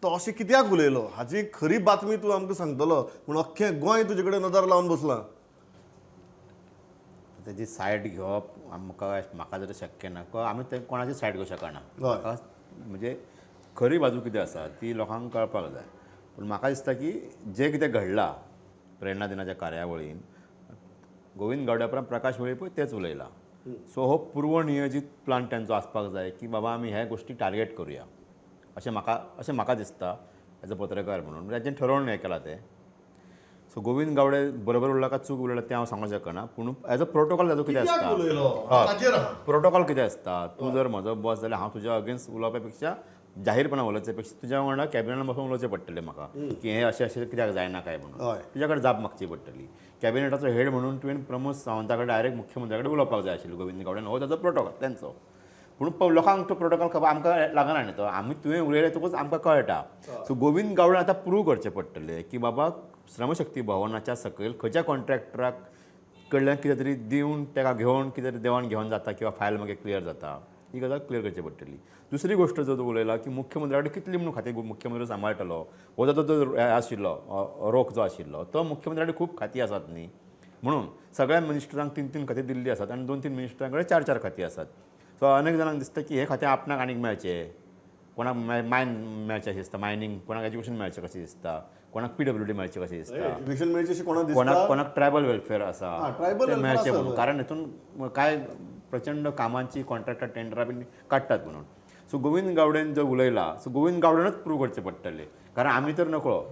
तो अशें कित्याक उलयलो हाची खरी बातमी तूं आमकां सांगतलो म्हूण अख्खें गोंय तुजे कडेन नदर लावन बसलां. तेजी सायड घेवप म्हाका जर शक्य ना आमी ते कोणाची सायड घेवंक शकना. म्हाका म्हणजे खरी बाजू कितें आसा ती लोकांक कळपाक जाय. पूण म्हाका दिसता की जें कितें घडलां प्रेरणा दिनाच्या कार्यावळीन गोविंद गावड्या उपरांत प्रकाश वेळीप तेच उलयला. सो हो पूर्व नियोजीत प्लान तांचो आसपाक जाय की बाबा आमी ह्या गोश्टी टार्गेट करुया अशें म्हाका दिसता एज अ पत्रकार म्हणून तांचें ठरोवन हें केलां तें. सो गोविंद गावडे बरोबर उरला काय चूक उरला तें हांव सांगूंक शकना. पूण एज अ प्रोटोकॉल ताजो कितें आसता प्रोटोकॉल कितें आसता तूं जर म्हजो बॉस जाल्यार हांव तुज्या अगेन्स्ट उलोवपा पेक्षा जाहीरपणान उलोवचे पेक्षा तुज्या वांगडा कॅबिनेटान बसून उलोवचें पडटलें म्हाका की हें अशें अशें कित्याक जायना काय म्हणून तुज्या कडेन जाप मागची पडटली. कॅबिनेटाचो हेड म्हणून तुवें प्रमोद सावंता कडेन डायरेक्ट मुख्यमंत्र्या कडेन उलोवपाक जाय आशिल्लें गोविंद गावड्यान हो ताजो प्रोटोकॉल तेंचो. पूण लोकांक तो प्रोटोकॉल खबर आमकां लागना न्ही तो आमी तुवें उलयलें आमकां कळटा. सो गोविंद गावड्यान आतां प्रूव करचें पडटलें की बाबा श्रमशक्ती भवनाच्या सकयल खंयच्या कॉन्ट्रॅक्टराक कडल्यान कितें तरी दिवन ताका घेवन कितें तरी देवाण घेवन जाता किंवा फायल मागीर क्लियर जाता ही गजाल क्लियर करची पडटली. दुसरी गोश्ट जो उलयला की मुख्यमंत्र्या कडेन कितली म्हणून खाती मुख्यमंत्री सांबाळटलो हो जो आशिल्लो रोख जो आशिल्लो तो मुख्यमंत्र्या कडेन खूब खाती आसात न्ही म्हणून सगळ्या मिनिस्टरांक 3-3 खाती दिल्ली आसात आनी 2-3 मिनिस्टरां कडेन 4-4 खाती आसात. सो अनेक जाणांक दिसता की हे खातें आपणाक आनीक मेळचें कोणाक मायन मेळचें अशें दिसता मायनींग कोणाक एज्युकेशन मेळचें कशें दिसता कोणाक PWD मेळचें कशें दिसता कोणाक ट्रायबल वेलफेअर आसा तें मेळचें म्हणून कारण हितून कांय प्रचंड कामांची कॉन्ट्रॅक्टां टेंडरां बीन काडटात म्हणून. सो गोविंद गावडेन जो उलयला सो गोविंद गावडेनच प्रूव करचें पडटलें कारण आमी तर नकळो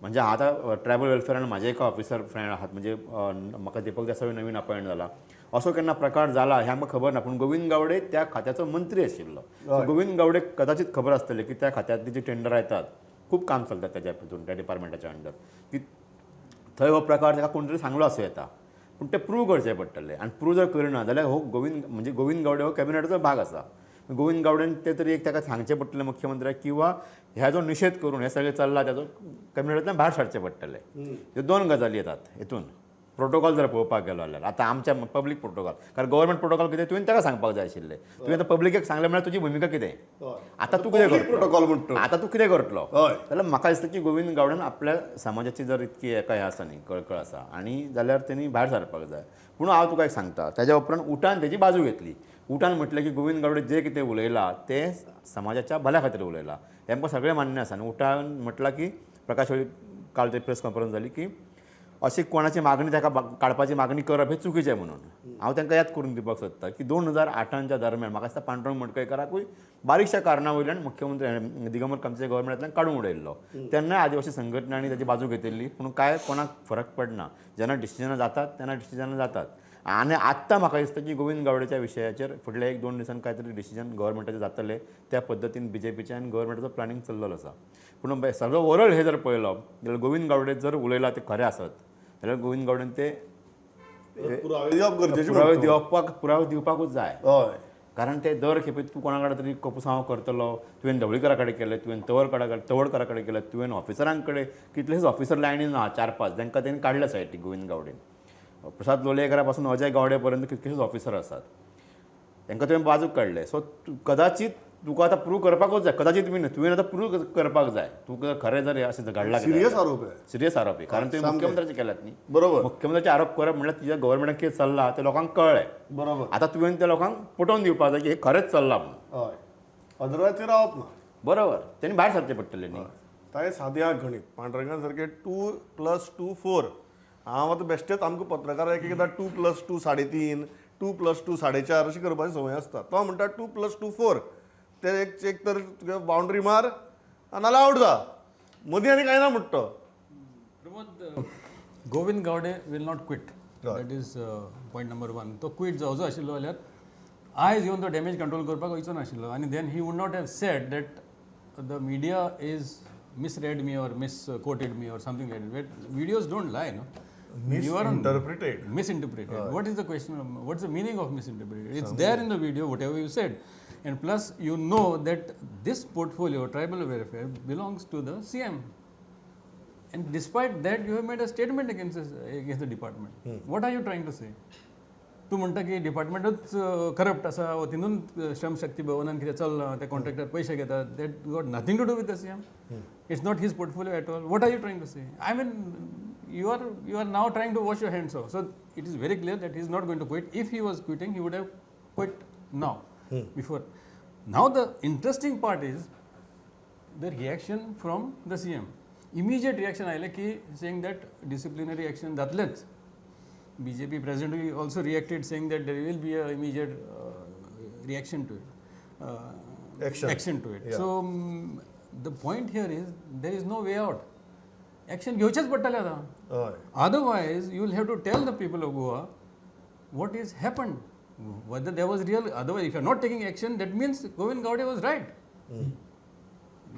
म्हणजे आतां ट्रायबल वेलफेअरान म्हाजे एक ऑफिसर फ्रेंड आहात म्हणजे म्हाका दीपक देसाय नवीन अपॉयंट जाला असो केन्ना प्रकार जाला हें आमकां खबर ना पूण गोविंद गावडे त्या खात्याचो मंत्री आशिल्लो. सो गोविंद गावडे कदाचित खबर आसतलें की त्या खात्यांतली जी टेंडरां येतात खूब काम चलता त्याच्या हितून त्या डिपार्टमेंटाच्या अंडर की थंय हो प्रकार ताका कोण तरी सांगलो असो येता पूण ते प्रूव करचें पडटलें आनी प्रूव जर करना जाल्यार हो गोविंद गावडे हो कॅबिनेटाचो भाग आसा. गोविंद गावडेन ते तरी एक ताका सांगचें पडटलें मुख्यमंत्र्याक किंवा ह्या जो निशेध करून हें सगळें चल्लां त्याचो कॅबिनेटांतल्यान भायर सरचें पडटलें. ह्यो 2 गजाली येतात हितून प्रोटोकॉल जर पळोवपाक गेलो जाल्यार आतां आमच्या पब्लीक प्रोटोकॉल कारण गव्हर्मेंट प्रोटोकॉल कितें तुवें ताका सांगपाक जाय आशिल्लें तुवें आतां पब्लिकेक सांगलें म्हळ्यार तुजी भुमिका कितें आतां तूं कितें प्रोटोकॉल म्हणटा आतां तूं कितें करतलो जाल्यार म्हाका दिसता की गोविंद गावडेन आपल्या समाजाची जर इतकी हें आसा न्ही कळकळ आसा आनी जाल्यार तेणी भायर सरपाक जाय. पूण हांव तुका एक सांगता ताज्या उपरांत उठान तेजी बाजू घेतली. उठान म्हटलें की गोविंद गावडे जें कितें उलयलां तें समाजाच्या भल्या खातीर उलयलां हें आमकां सगळें मान्य आसा आनी उठान म्हटलां की प्रकाश वेळीप काल ते प्रेस कॉन्फरन्स जाली की अशी कोणाची मागणी ताका काडपाची मागणी करप हें चुकीचें म्हणून हांव तांकां याद करून दिवपाक सोदतां की 2008च्या दरम्यान म्हाका दिसता पांडुरंग मडकयकाराकूय बारीकशा कारणां वयल्यान मुख्यमंत्री दिगंबर कामचे गव्हर्मेंटांतल्यान काडून उडयल्लो तेन्नाय आदिवासी संघटनांनी ताची बाजू घेतिल्ली पूण काय कोणाक फरक पडना जेन्ना डिसिजनां जातात तेन्ना डिसिजनां जातात. आनी आत्तां म्हाका दिसता की गोविंद गावडेच्या विशयाचेर फुडल्या 1-2 दिसान काय तरी डिसिजन गव्हर्मेंटाचें जातलें त्या पद्दतीन BJPचें आनी गव्हर्मेंटाचो प्लॅनिंग चल्लेलो आसा. पूण सगळो ओवरऑल हे जर पळयलो जाल्यार गोविंद गावडे जर उलयलां तें खरें आसत जाल्यार गोविंद गावडेन ते पुरावे दिवपाकूच जाय कारण ते दर खेपे तूं कोणा कडेन तरी कपुसांव करतलो तुवें ढवळीकरा कडेन केलें तुवें तवडकरा कडेन केलें तुवें ऑफिसरां कडेन कितलेच ऑफिसर लायनीन आहा 4-5 तांकां तेणी काडल्या सायटी गोविंद गावडेन प्रसाद लोलयेकरा पासून अजय गावडे पर्यंत कितलेशेच ऑफिसर आसात तांकां तुवें बाजूक काडले. सो कदाचित तुका आतां प्रूव करपाकूच जाय कदाचित बी तुवें आतां प्रूव करपाक जाय तुका खरें जर अशें घडलां सिरियस आरोप आहे कारण तुवें मुख्यमंत्र्याचे केल्यात न्ही बरोबर मुख्यमंत्र्याचे आरोप करप म्हणल्यार तुज्या गव्हर्मेंटाक कितें चल्लां तें लोकांक कळ्ळें बरोबर आतां तुवें त्या लोकांक पटोवन दिवपाक जाय की हें खरेंच चल्लां म्हणून अदरवायज ते रावप ना बरोबर तेणी भायर सरचें पडटलें न्ही. ताय सादें गणीत पांडुरंगा सारकें 2+2 4 हांव आतां बेश्टेच आमकां पत्रकाराक एकदां 2+2 3.5 2+2 4.5 अशी करपाची संवय आसता तो म्हणटा 2+2 4 ते एक तर तुका बाउंड्री मार नाल्यार आवट जा मदीं आनी कांय ना म्हणटा Pramod Govind Gawade will not quit that is point number 1 तो क्विट जावचो आशिल्लो जाल्यार आयज येवन तो डॅमेज कंट्रोल करपाक वयचो नाशिल्लो आनी then he would not have said that the media is misread me or misquoted me or something like that. Videos don't lie, no? Misinterpreted. What is the question? What's the meaning of misinterpreted? It's there in the video, whatever you said. And plus, you know that this portfolio, tribal welfare, belongs to the CM. And despite that, you have made a statement against the department. What are you trying to say? तूं म्हणटा की डिपार्टमेंटूच corrupt आसा वा तितून श्रम शक्ती भवनान कितें चल्लां ते कॉन्ट्रॅक्टर पयशे घेतात that got nothing to do with the CM it's not his portfolio at all what are you trying to say I mean you are now trying to wash your hands off. So it is very clear that he is not going to quit. If he was quitting, he would have quit now. Before. Now the interesting part is the reaction from the CM. Immediate reaction I like saying that disciplinary action datleच. BJP president also reacted saying that there will be a immediate reaction to it. Action to it. Yeah. So the point here is there is no way out. Action घेवचेच पडटलें आतां. Otherwise, you will have to tell the people of Goa what is happened, whether there was real. Otherwise, if you are not taking action, that means Govind Gowde was right.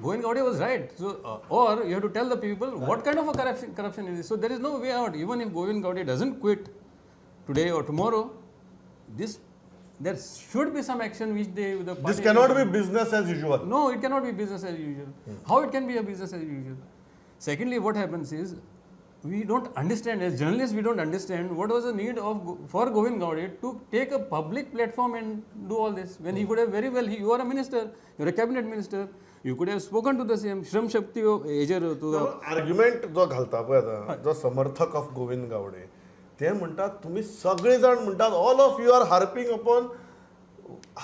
Govind Gowde was right. So, or you have to tell the people what kind of a corruption it is. So there is no way out. Even if Govind Gowde doesn't quit today or tomorrow, there should be some action which the party. This cannot be business as usual. No, it cannot be business as usual. How it can be a business as usual? Secondly, what happens is we don't understand, as journalists, we don't understand what was the need for Govind Gowde to take a public platform and do all this when he could have very well. You are a minister, you are a cabinet minister. You could have spoken to the same Shram Shakti to the argument जो घालता पळय आतां जो समर्थक of Govind Gawade ते म्हणटात तुम्ही सगळे जाण म्हणटात all of you are harping upon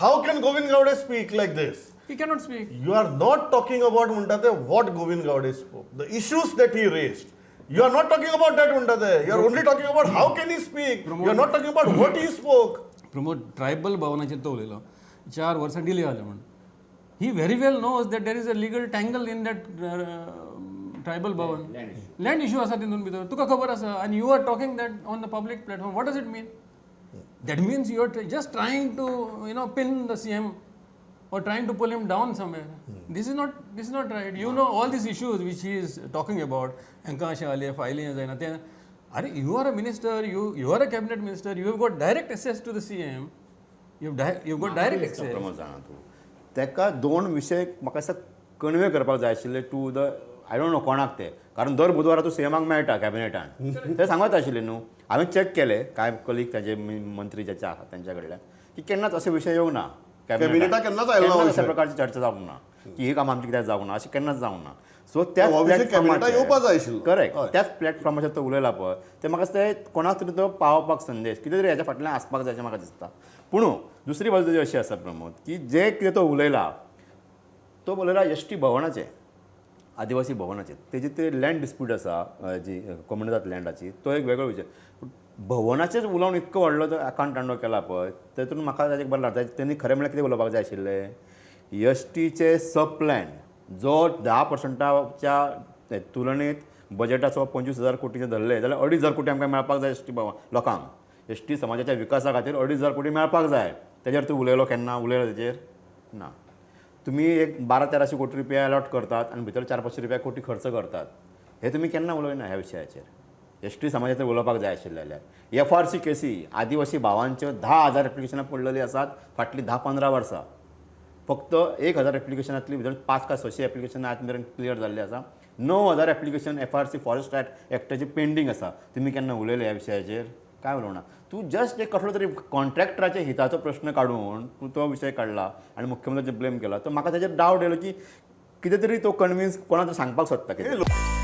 how can Govind Gawde speak like this. he cannot speak. You are not talking about म्हणटात what Govind Gowde spoke, the issues that he raised. You are not talking about that म्हणटात. You are only talking about how can he speak. You are not talking about what he spoke. Pramod tribal भवनाचेर तो उलयलो 4 वर्सां delay जाले म्हणून. He very well knows that there is a legal tangle in that tribal bhavan. Land issue आसा तितून भितर तुका खबर आसा and you are talking that on the public platform. What does it mean? That means you are just trying to pin the CM or trying to pull him down somewhere. This is not right. You know all these issues which he is talking about. Enkash ale filing जायना ते. अरे you are a minister, you are a cabinet minister, you have got direct access to the CM. You've got direct access. Pramod जाणा तूं तेका 2 विशय म्हाका दिसता convey करपाक जाय आशिल्ले to the I don't know कोणाक ते कारण दर बुधवारा तूं सीएमाक मेळटा कॅबिनेटान ते सांगत आशिल्ले न्हू. हांवें चॅक केले कांय कलीग ताचे मंत्री जे आसा तांच्या कडल्यान की केन्नाच असे विशय येवंक ना. कॅबिनेटाक केन्नाच आयलो ना अशा प्रकारची चर्चा जावंक ना की ही कामां आमची कित्याक जावंक ना अशें केन्नाच जावंक ना. सो कॅबिनेटाक येवपाक जाय आशिल्लो. करेक्ट त्याच प्लॅटफॉर्माचेर तो उलयला पळय ते म्हाका दिसता कोणाक तरी तो पावोवपाक संदेश कितें तरी हेच्या फाटल्यान आसपाक जाय अशें म्हाका दिसता. पूण दुसरी बाजू ताची अशी आसा प्रमोद की जे कितें तो उलयला एसटी भवनाचें आदिवासी भवनाचेर तेजे ते लँड डिस्प्यूट आसा जी कम्युनिटात लँडाची तो एक वेगळो विशय. भवनाचेच उलोवन इतको व्हडलो तो आकांतांडो केला पळय तेतून म्हाका ताजें बरें लागता. तेणी खरें म्हळ्यार कितें उलोवपाक जाय आशिल्लें एसटीचे सब प्लॅन जो 10%च्या तुलनेत बजेटाचो 25,000 कोटीचे धरले जाल्यार 2,500 कोटी आमकां मेळपाक जाय एसटी लोकांक. एसटी समाजाच्या विकासा खातीर 2,500 कोटी मेळपाक जाय. तेजेर तूं उलयलो केन्ना उलयलो तेजेर ना. तुमी एक 12-1300 कोटी रुपया अलॉट करतात आनी भितर 400-500 कोटी खर्च करतात. हे तुमी केन्ना उलयना ह्या विशयाचेर. एसटी समाजाचेर उलोवपाक जाय आशिल्लें जाल्यार FRC केसी आदिवासी भावांच्यो 10,000 एप्लिकेशनां पडलेली आसात फाटलीं 10-15 वर्सां. फक्त 1,000 एप्लिकेशनांतली भितर 5 का 600 एप्लिकेशनां आज मेरेन क्लियर जाल्ली आसा. 9,000 एप्लिकेशन FRC फॉरेस्ट एक्टाची पेंडींग आसा. तुमी केन्ना उलयले ह्या विशयाचेर काय उलोवना. तूं जस्ट एक कसलो तरी कॉन्ट्रॅक्टराच्या हिताचो प्रश्न काडून तूं तो विशय काडला आनी मुख्यमंत्र्याचेर ब्लेम केला. तर म्हाका ताचेर डावट येयलो की कितें तरी तो कन्विन्स कोणा तरी सांगपाक सोदता कितें.